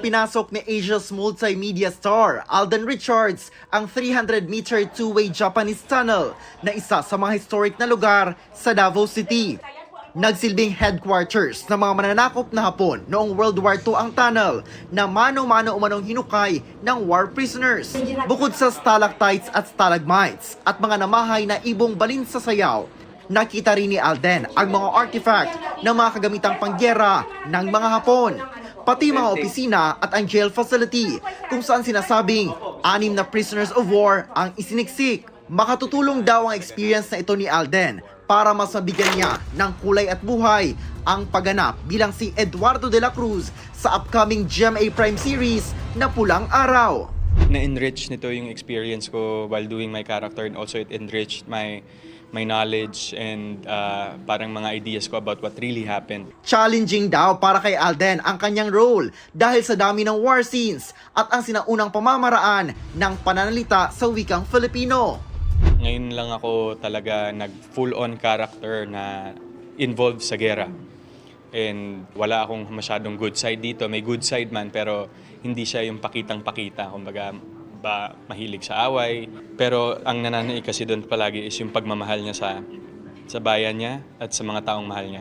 pinasok ni Asia's multimedia star Alden Richards ang 300-meter two-way Japanese tunnel na isa sa mga historic na lugar sa Davao City. Nagsilbing headquarters ng mga mananakop na Hapon noong World War II ang tunnel na mano-mano umanong hinukay ng war prisoners. Bukod sa stalactites at stalagmites at mga namahay na ibong balin sa sayaw, nakita rin ni Alden ang mga artifact ng mga kagamitang panggera ng mga Hapon, pati mga opisina at ang jail facility kung saan sinasabing 6 na prisoners of war ang isiniksik. Makatutulong daw ang experience na ito ni Alden para mas mabigyan niya ng kulay at buhay ang pagganap bilang si Eduardo de la Cruz sa upcoming GMA Prime series na Pulang Araw. Na-enrich nito yung experience ko while doing my character, and also it enriched my knowledge and parang mga ideas ko about what really happened. Challenging daw para kay Alden ang kanyang role dahil sa dami ng war scenes at ang sinaunang pamamaraan ng pananalita sa wikang Filipino. Ngayon lang ako talaga nag-full-on character na involved sa gera. And wala akong masyadong good side dito. May good side man, pero hindi siya yung pakitang-pakita. Kumbaga, ba mahilig sa away. Pero ang nananaig kasi doon palagi is yung pagmamahal niya sa bayan niya at sa mga taong mahal niya.